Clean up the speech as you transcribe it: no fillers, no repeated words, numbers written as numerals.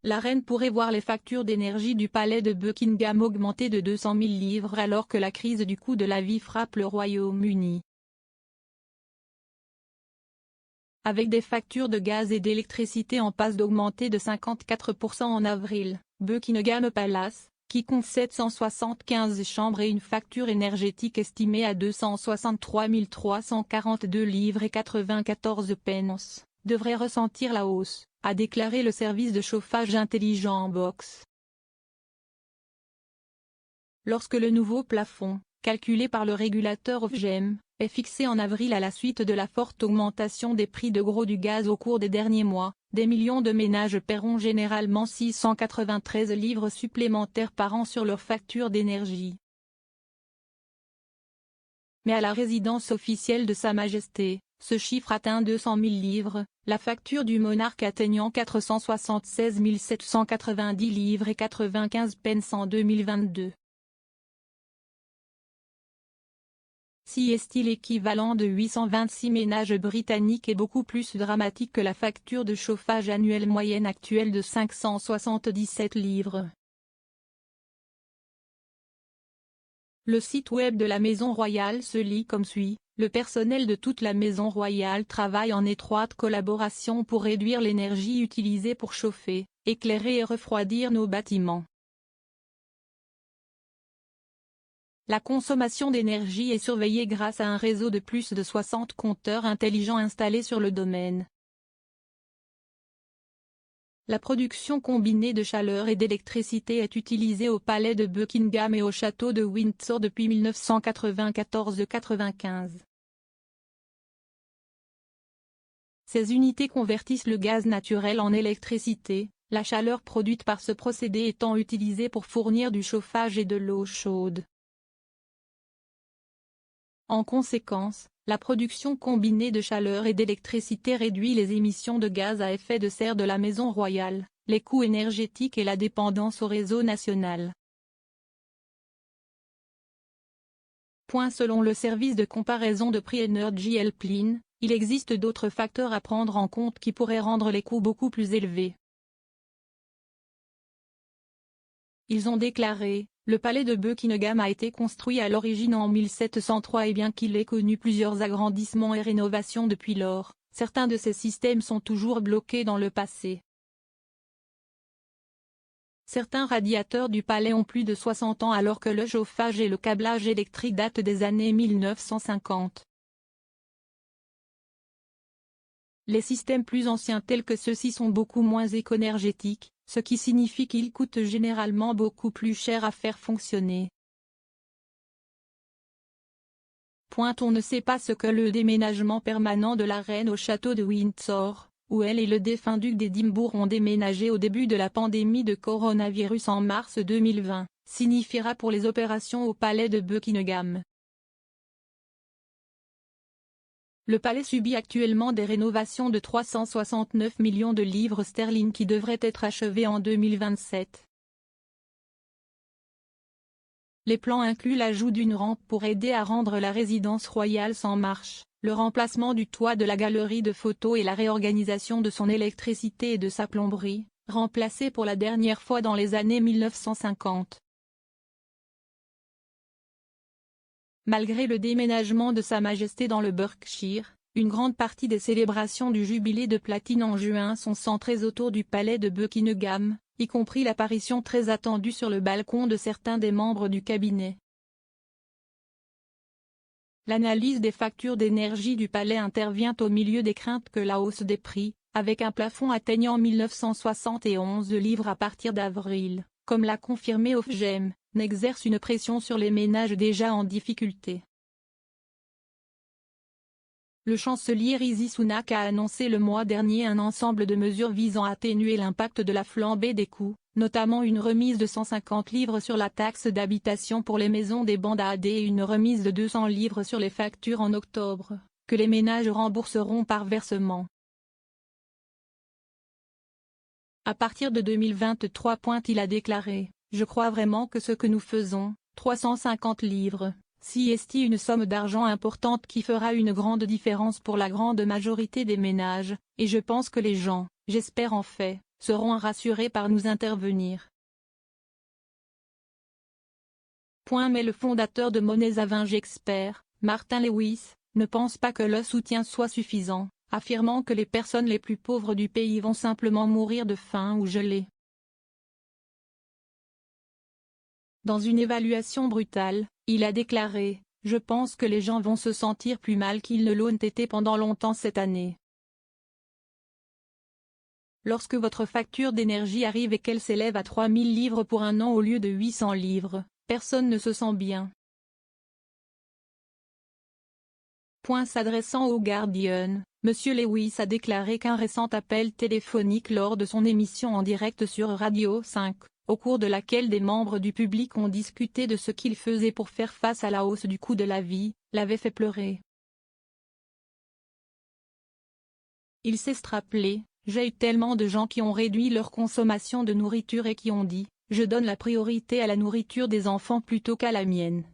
la reine pourrait voir les factures d'énergie du palais de Buckingham augmenter de 200 000 livres alors que la crise du coût de la vie frappe le Royaume-Uni. Avec des factures de gaz et d'électricité en passe d'augmenter de 54% en avril, Buckingham Palace, qui compte 775 chambres et une facture énergétique estimée à 263 342 livres et 94 pence, devrait ressentir la hausse, a déclaré le service de chauffage intelligent Box. Lorsque le nouveau plafond, calculé par le régulateur Ofgem, est fixé en avril à la suite de la forte augmentation des prix de gros du gaz au cours des derniers mois, des millions de ménages paieront généralement 693 livres supplémentaires par an sur leur facture d'énergie. Mais à la résidence officielle de Sa Majesté, ce chiffre atteint 200 000 livres, la facture du monarque atteignant 476 790 livres et 95 pence en 2022. Si est-il l'équivalent de 826 ménages britanniques est beaucoup plus dramatique que la facture de chauffage annuelle moyenne actuelle de 577 livres. Le site web de la Maison Royale se lit comme suit: le personnel de toute la Maison Royale travaille en étroite collaboration pour réduire l'énergie utilisée pour chauffer, éclairer et refroidir nos bâtiments. La consommation d'énergie est surveillée grâce à un réseau de plus de 60 compteurs intelligents installés sur le domaine. La production combinée de chaleur et d'électricité est utilisée au palais de Buckingham et au château de Windsor depuis 1994-95. Ces unités convertissent le gaz naturel en électricité, la chaleur produite par ce procédé étant utilisée pour fournir du chauffage et de l'eau chaude. En conséquence, la production combinée de chaleur et d'électricité réduit les émissions de gaz à effet de serre de la Maison Royale, les coûts énergétiques et la dépendance au réseau national. Selon le service de comparaison de prix Energy Helpline, il existe d'autres facteurs à prendre en compte qui pourraient rendre les coûts beaucoup plus élevés. Ils ont déclaré: le palais de Buckingham a été construit à l'origine en 1703 et bien qu'il ait connu plusieurs agrandissements et rénovations depuis lors, certains de ces systèmes sont toujours bloqués dans le passé. Certains radiateurs du palais ont plus de 60 ans alors que le chauffage et le câblage électrique datent des années 1950. Les systèmes plus anciens tels que ceux-ci sont beaucoup moins éco-énergétiques, ce qui signifie qu'ils coûtent généralement beaucoup plus cher à faire fonctionner. On ne sait pas ce que le déménagement permanent de la reine au château de Windsor, où elle et le défunt duc d'Édimbourg ont déménagé au début de la pandémie de coronavirus en mars 2020, signifiera pour les opérations au palais de Buckingham. Le palais subit actuellement des rénovations de 369 millions de livres sterling qui devraient être achevées en 2027. Les plans incluent l'ajout d'une rampe pour aider à rendre la résidence royale sans marche, le remplacement du toit de la galerie de photos et la réorganisation de son électricité et de sa plomberie, remplacée pour la dernière fois dans les années 1950. Malgré le déménagement de Sa Majesté dans le Berkshire, une grande partie des célébrations du jubilé de platine en juin sont centrées autour du palais de Buckingham, y compris l'apparition très attendue sur le balcon de certains des membres du cabinet. L'analyse des factures d'énergie du palais intervient au milieu des craintes que la hausse des prix, avec un plafond atteignant 1971 livres à partir d'avril, comme l'a confirmé Ofgem, n'exerce une pression sur les ménages déjà en difficulté. Le chancelier Rishi Sunak a annoncé le mois dernier un ensemble de mesures visant à atténuer l'impact de la flambée des coûts, notamment une remise de 150 livres sur la taxe d'habitation pour les maisons des bandes AD et une remise de 200 livres sur les factures en octobre, que les ménages rembourseront par versement. À partir de 2023. Il a déclaré: je crois vraiment que ce que nous faisons, 350 livres, si est une somme d'argent importante qui fera une grande différence pour la grande majorité des ménages, et je pense que les gens, j'espère en fait, seront rassurés par nous intervenir. Mais le fondateur de Monnaies Avenge Expert, Martin Lewis, ne pense pas que le soutien soit suffisant, affirmant que les personnes les plus pauvres du pays vont simplement mourir de faim ou gelées. Dans une évaluation brutale, il a déclaré « Je pense que les gens vont se sentir plus mal qu'ils ne l'ont été pendant longtemps cette année. Lorsque votre facture d'énergie arrive et qu'elle s'élève à 3000 livres pour un an au lieu de 800 livres, personne ne se sent bien. » S'adressant au Guardian, M. Lewis a déclaré qu'un récent appel téléphonique lors de son émission en direct sur Radio 5, au cours de laquelle des membres du public ont discuté de ce qu'ils faisaient pour faire face à la hausse du coût de la vie, l'avait fait pleurer. Il s'est rappelé « J'ai eu tellement de gens qui ont réduit leur consommation de nourriture et qui ont dit « Je donne la priorité à la nourriture des enfants plutôt qu'à la mienne ».